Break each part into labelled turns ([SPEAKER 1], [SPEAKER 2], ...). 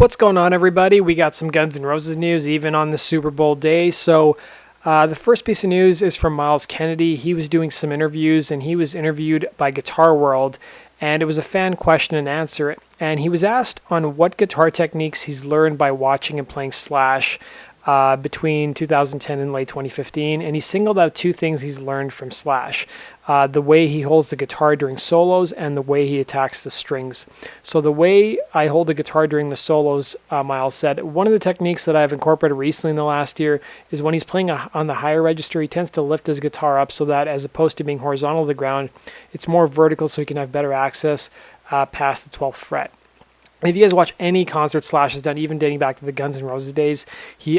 [SPEAKER 1] What's going on, everybody? We got some Guns N' Roses news even on the Super Bowl day. So the first piece of news is from Myles Kennedy. He was doing some interviews, and he was interviewed by Guitar World, and it was a fan question and answer. And he was asked on what guitar techniques he's learned by watching and playing Slash between 2010 and late 2015, and he singled out two things he's learned from Slash. The way he holds the guitar during solos and the way he attacks the strings. So the way I hold the guitar during the solos, Myles said, one of the techniques that I've incorporated recently in the last year is when he's playing on the higher register, he tends to lift his guitar up so that as opposed to being horizontal to the ground, it's more vertical so he can have better access past the 12th fret. If you guys watch any concert Slash has done, even dating back to the Guns N' Roses days,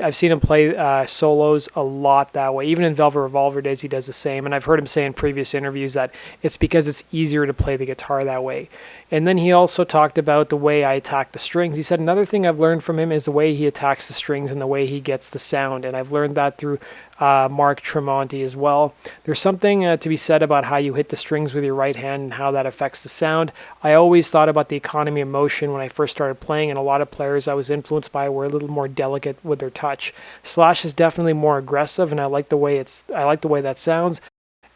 [SPEAKER 1] I've seen him play solos a lot that way. Even in Velvet Revolver days, he does the same. And I've heard him say in previous interviews that it's because it's easier to play the guitar that way. And then he also talked about the way I attack the strings. He said another thing I've learned from him is the way he attacks the strings and the way he gets the sound. And I've learned that through Mark Tremonti as well. There's something to be said about how you hit the strings with your right hand and how that affects the sound. I always thought about the economy of motion when I first started playing, and a lot of players I was influenced by were a little more delicate with their touch. Slash is definitely more aggressive, and I like the way that sounds.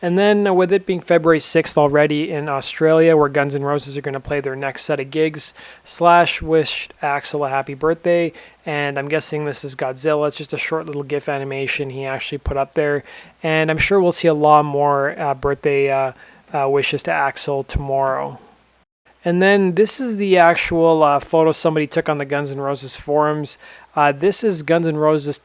[SPEAKER 1] And then with it being February 6th already in Australia, where Guns N' Roses are going to play their next set of gigs, Slash wished Axl a happy birthday, and I'm guessing this is Godzilla. It's just a short little GIF animation he actually put up there, and I'm sure we'll see a lot more birthday wishes to Axl tomorrow. And then this is the actual photo somebody took on the Guns N' Roses forums. This is Guns N' Roses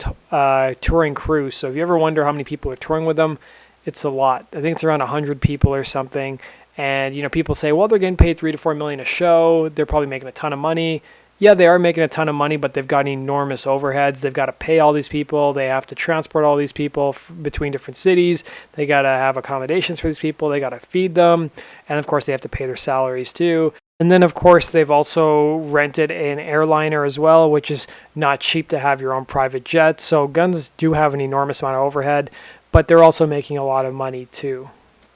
[SPEAKER 1] touring crew, so if you ever wonder how many people are touring with them, it's a lot. I think it's around 100 people or something. And, you know, people say, well, they're getting paid $3 to $4 million a show. They're probably making a ton of money. Yeah, they are making a ton of money, but they've got enormous overheads. They've got to pay all these people. They have to transport all these people between different cities. They got to have accommodations for these people. They got to feed them. And, of course, they have to pay their salaries, too. And then, of course, they've also rented an airliner as well, which is not cheap to have your own private jet. So Guns do have an enormous amount of overhead, but they're also making a lot of money too.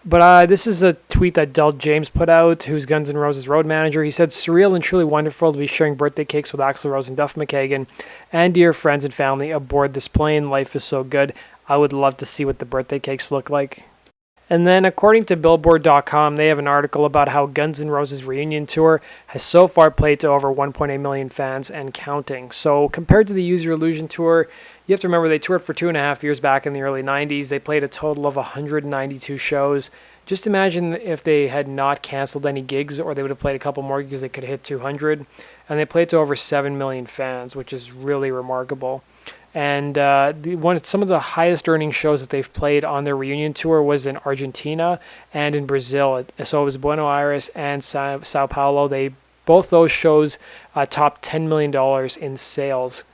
[SPEAKER 1] But this is a tweet that Del James put out, who's Guns N' Roses road manager. He said, surreal and truly wonderful to be sharing birthday cakes with Axl Rose and Duff McKagan and dear friends and family aboard this plane. Life is so good. I would love to see what the birthday cakes look like. And then according to Billboard.com, they have an article about how Guns N' Roses reunion tour has so far played to over 1.8 million fans and counting. So compared to the Use Your Illusion tour, you have to remember they toured for 2.5 years back in the early 90s. They played a total of 192 shows. Just imagine if they had not canceled any gigs, or they would have played a couple more because they could hit 200. And they played to over 7 million fans, which is really remarkable. And some of the highest earning shows that they've played on their reunion tour was in Argentina and in Brazil. So it was Buenos Aires and Sao Paulo. Both those shows topped $10 million in sales.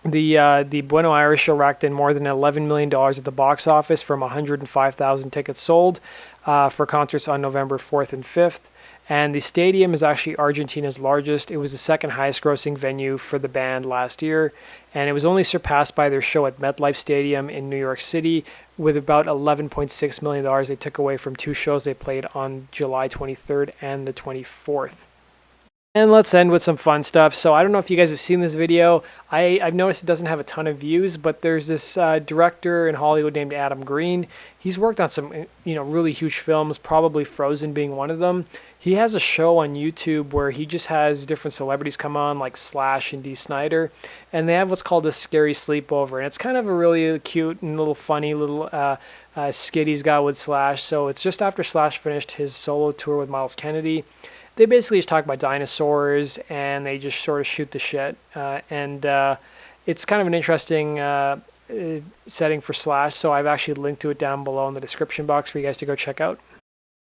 [SPEAKER 1] The Buenos Aires show racked in more than $11 million at the box office from 105,000 tickets sold for concerts on November 4th and 5th. And the stadium is actually Argentina's largest. It was the second highest grossing venue for the band last year. And it was only surpassed by their show at MetLife Stadium in New York City with about $11.6 million they took away from two shows they played on July 23rd and the 24th. And let's end with some fun stuff. So I don't know if you guys have seen this video. I've noticed it doesn't have a ton of views, but there's this director in Hollywood named Adam Green. He's worked on some really huge films, probably Frozen being one of them. He has a show on YouTube where he just has different celebrities come on, like Slash and Dee Snider, and they have what's called a scary sleepover. And it's kind of a really cute and little funny little skit he's got with Slash. So it's just after Slash finished his solo tour with Myles Kennedy. They basically just talk about dinosaurs, and they just sort of shoot the shit. And it's kind of an interesting setting for Slash, so I've actually linked to it down below in the description box for you guys to go check out.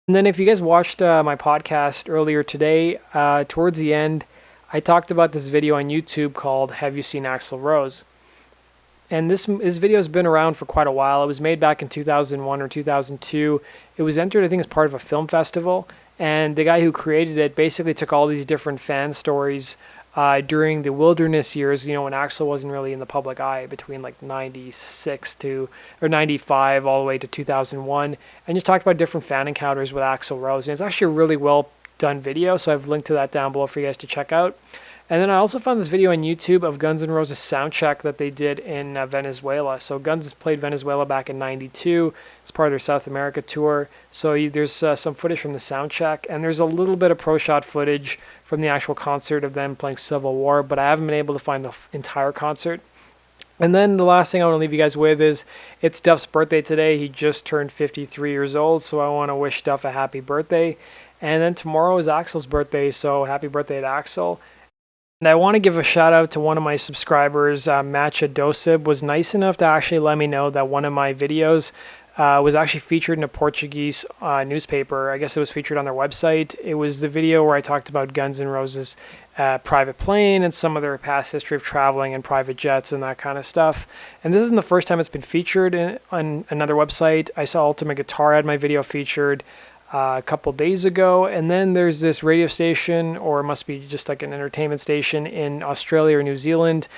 [SPEAKER 1] And then if you guys watched my podcast earlier today, towards the end, I talked about this video on YouTube called Have You Seen Axl Rose? And this video has been around for quite a while. It was made back in 2001 or 2002. It was entered, I think, as part of a film festival. And the guy who created it basically took all these different fan stories during the wilderness years, when Axl wasn't really in the public eye, between like 96 or 95 all the way to 2001, and just talked about different fan encounters with Axl Rose. And it's actually a really well done video, so I've linked to that down below for you guys to check out. And then I also found this video on YouTube of Guns N' Roses soundcheck that they did in Venezuela. So Guns played Venezuela back in '92 as part of their South America tour. So there's some footage from the soundcheck, and there's a little bit of pro shot footage from the actual concert of them playing Civil War, but I haven't been able to find the entire concert. And then the last thing I want to leave you guys with is it's Duff's birthday today. He just turned 53 years old, so I want to wish Duff a happy birthday. And then tomorrow is Axel's birthday, so happy birthday to Axel. And I want to give a shout out to one of my subscribers, Matcha Dosib, was nice enough to actually let me know that one of my videos was actually featured in a Portuguese newspaper. I guess it was featured on their website. It was the video where I talked about Guns N' Roses' private plane and some of their past history of traveling in private jets and that kind of stuff. And this isn't the first time it's been featured on another website. I saw Ultimate Guitar had my video featured a couple days ago, and then there's this radio station, or it must be just like an entertainment station in Australia or New Zealand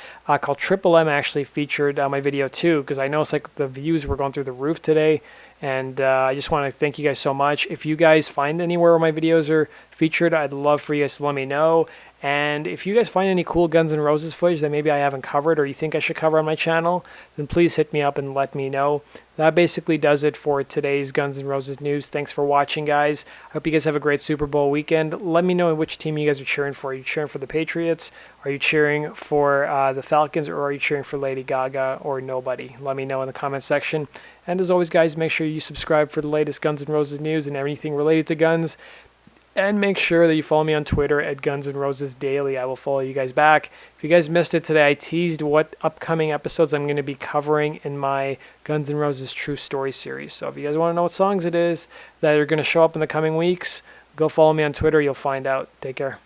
[SPEAKER 1] called Triple M actually featured my video too, because I noticed like the views were going through the roof today. And I just want to thank you guys so much. If you guys find anywhere where my videos are featured, I'd love for you guys to let me know. And if you guys find any cool Guns N' Roses footage that maybe I haven't covered or you think I should cover on my channel, then please hit me up and let me know. That basically does it for today's Guns N' Roses news. Thanks for watching, guys. I hope you guys have a great Super Bowl weekend. Let me know which team you guys are cheering for. Are you cheering for the Patriots? Are you cheering for the Falcons? Or are you cheering for Lady Gaga or nobody? Let me know in the comment section. And as always, guys, make sure you subscribe for the latest Guns N' Roses news and everything related to guns. And make sure that you follow me on Twitter at Guns N' Roses Daily. I will follow you guys back. If you guys missed it today, I teased what upcoming episodes I'm going to be covering in my Guns N' Roses True Story series. So if you guys want to know what songs it is that are going to show up in the coming weeks, go follow me on Twitter. You'll find out. Take care.